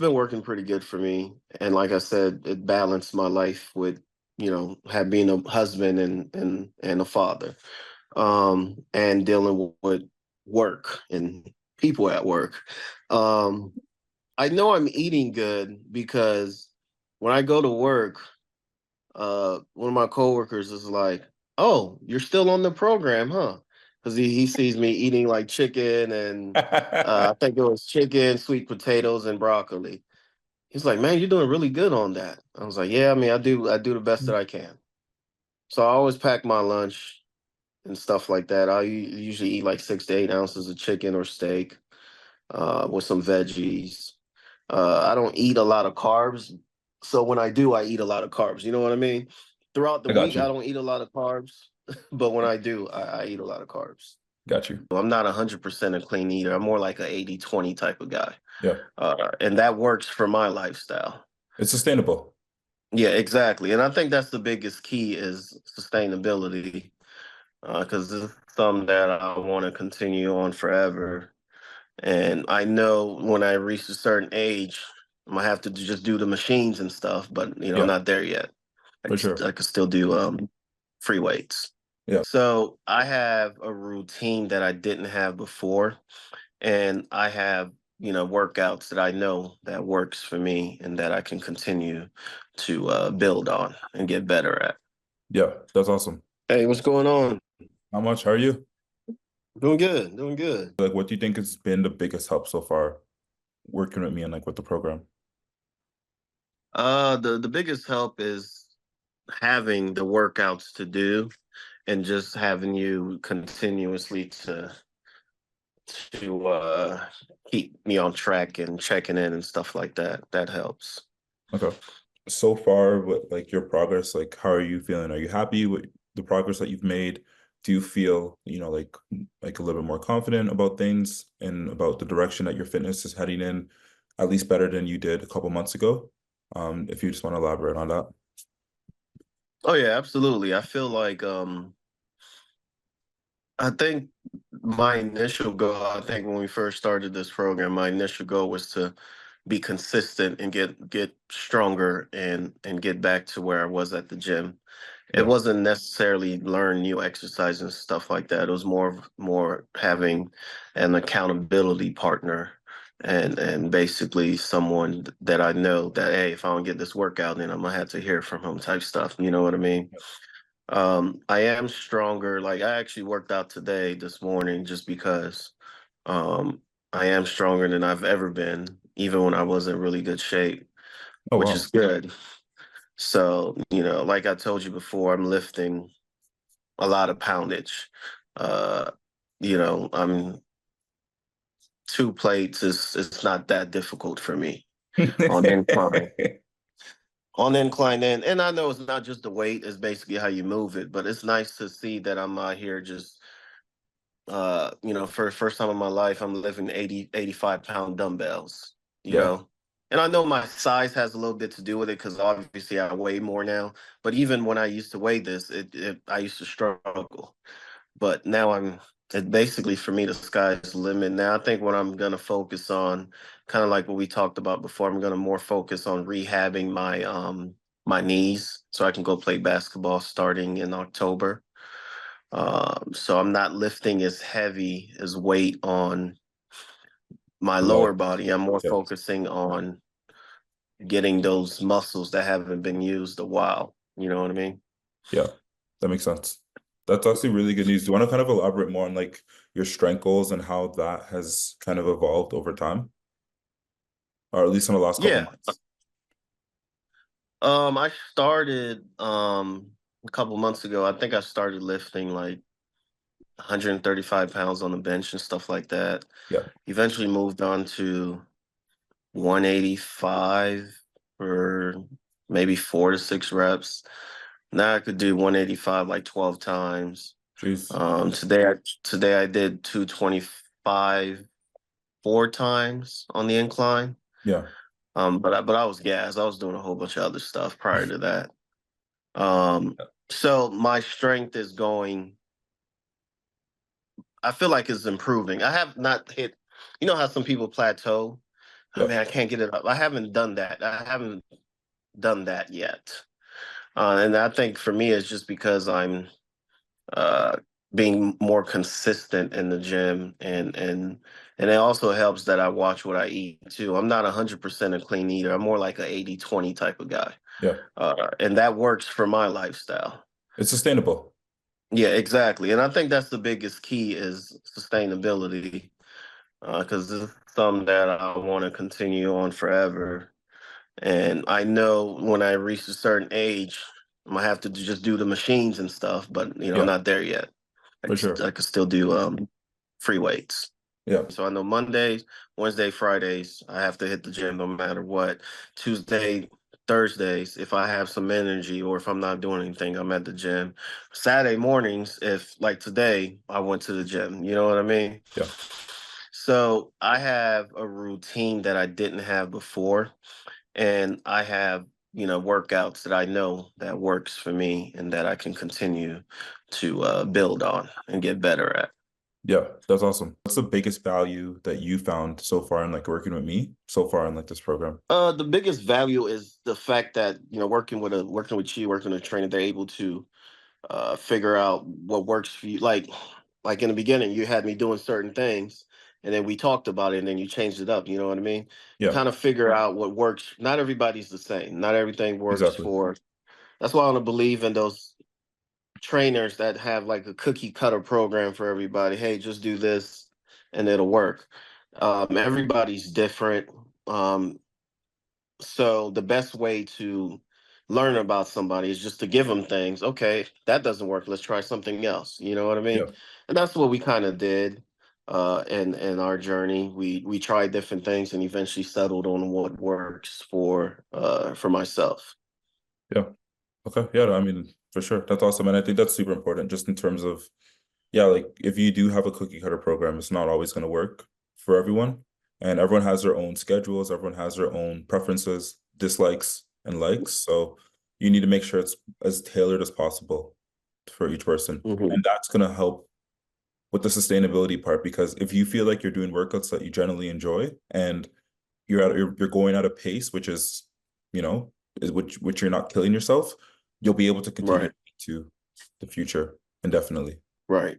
been working pretty good for me. And like I said, it balanced my life with, have being a husband and a father. And dealing with work and people at work. Um, I know I'm eating good because when I go to work, one of my coworkers is like, "Oh, you're still on the program, huh?" Because he sees me eating like chicken and I think it was chicken, sweet potatoes, and broccoli. He's like, "Man, you're doing really good on that." I was like, "Yeah, I mean, I do the best that I can." So I always pack my lunch and stuff like that. I usually eat like 6 to 8 ounces of chicken or steak with some veggies. I don't eat a lot of carbs. So when I do, I eat a lot of carbs. You know what I mean? Throughout the I got week, I you. don't eat a lot of carbs, but when I do, I eat a lot of carbs. Got you. I'm not 100% a clean eater. I'm more like a 80-20 type of guy. Yeah. And that works for my lifestyle. It's sustainable. Yeah, exactly. And I think that's the biggest key is sustainability because it's something that I want to continue on forever. And I know when I reach a certain age, I'm gonna have to just do the machines and stuff, but I'm Yeah, not there yet. for sure. I could still do free weights. Yeah. So I have a routine that I didn't have before, and I have workouts that I know that works for me and that I can continue to build on and get better at. Yeah. That's awesome. Hey, what's going on? How much are you? Doing good, doing good. Like, what do you think has been the biggest help so far working with me and like with the program? The biggest help is having the workouts to do and just having you continuously to keep me on track and checking in and stuff like that. That helps. Okay. So far, with like your progress, like how are you feeling? Are you happy with the progress that you've made? Do you feel, like a little bit more confident about things and about the direction that your fitness is heading in, at least better than you did a couple months ago? If you just want to elaborate on that. Oh yeah, absolutely. I feel like I think my initial goal, I think when we first started this program, my initial goal was to be consistent and get stronger and get back to where I was at the gym. It Yeah. wasn't necessarily learn new exercises and stuff like that. It was more having an accountability partner and basically someone that I know that hey, if I don't get this workout, then I'm gonna have to hear from him type stuff. You know what I mean? I am stronger. Like I actually worked out today this morning just because um I am stronger than I've ever been, even when I was in really good shape, Oh, which is wow. good. So, like I told you before, I'm lifting a lot of poundage. Uh, I'm two plates is it's not that difficult for me on incline. On incline and I know it's not just the weight, it's basically how you move it, but it's nice to see that I'm out here just for the first time in my life, I'm lifting 85 pound dumbbells, you Yeah. know. And I know my size has a little bit to do with it because obviously I weigh more now. But even when I used to weigh this, I used to struggle. But now it basically for me the sky's the limit. Now I think what I'm gonna focus on, kind of like what we talked about before, I'm gonna more focus on rehabbing my knees so I can go play basketball starting in October. So I'm not lifting as heavy as weight on my Right. lower body. I'm more Yeah. focusing on getting those muscles that haven't been used a while. You know what I mean? Yeah. That makes sense. That's actually really good news. Do you want to kind of elaborate more on like your strength goals and how that has kind of evolved over time, or at least in the last couple Yeah. months? I started a couple months ago. I think I started lifting like 135 pounds on the bench and stuff like that. Yeah. Eventually moved on to 185 for maybe 4 to 6 reps. Now I could do 185 like 12 times. Jeez. Today I did 225 4 times on the incline. Yeah. But I was gassed. I was doing a whole bunch of other stuff prior to that. Um, so my strength is going. I feel like it's improving. I have not hit. You know how some people plateau. I Yeah. mean, I can't get it up. I haven't done that. I haven't done that yet. And I think for me, it's just because I'm uh, being more consistent in the gym, and it also helps that I watch what I eat too. I'm not 100% a clean eater. I'm more like a 80-20 type of guy, Yeah. and that works for my lifestyle. It's sustainable. Yeah, exactly. And I think that's the biggest key is sustainability, because it's something that I want to continue on forever. And I know when I reach a certain age, I'm gonna have to just do the machines and stuff, but I'm Yeah, not there yet. for sure. I could still do free weights. Yeah. So I know Mondays, Wednesday, Fridays, I have to hit the gym no matter what. Tuesday, Thursdays, if I have some energy or if I'm not doing anything, I'm at the gym. Saturday mornings, if like today, I went to the gym. You know what I mean? Yeah. So I have a routine that I didn't have before, and I have workouts that I know that works for me and that I can continue to build on and get better at. Yeah, that's awesome. What's the biggest value that you found so far in like working with me so far in like this program? The biggest value is the fact that working with you, working with a trainer, they're able to figure out what works for you. Like in the beginning, you had me doing certain things, and then we talked about it, and then you changed it up. You know what I mean? You Yeah, kind of figure out what works. Not everybody's the same. Not everything works exactly. for. That's why I don't believe in those trainers that have like a cookie cutter program for everybody. Hey, just do this, and it'll work. Everybody's different. Um, so the best way to learn about somebody is just to give them things. Okay, that doesn't work. Let's try something else. You know what I mean? Yeah. And that's what we kind of did in our journey. We tried different things and eventually settled on what works for myself. Yeah. Okay. Yeah, I mean, for sure. That's awesome. And I think that's super important just in terms of, yeah, like if you do have a cookie cutter program, it's not always going to work for everyone. And everyone has their own schedules, everyone has their own preferences, dislikes, and likes. So you need to make sure it's as tailored as possible for each person. Hmm. And that's going to help with the sustainability part because if you feel like you're doing workouts that you generally enjoy and you're going at a pace which is, you know, is which you're not killing yourself, you'll be able to continue Right, to the future indefinitely. right.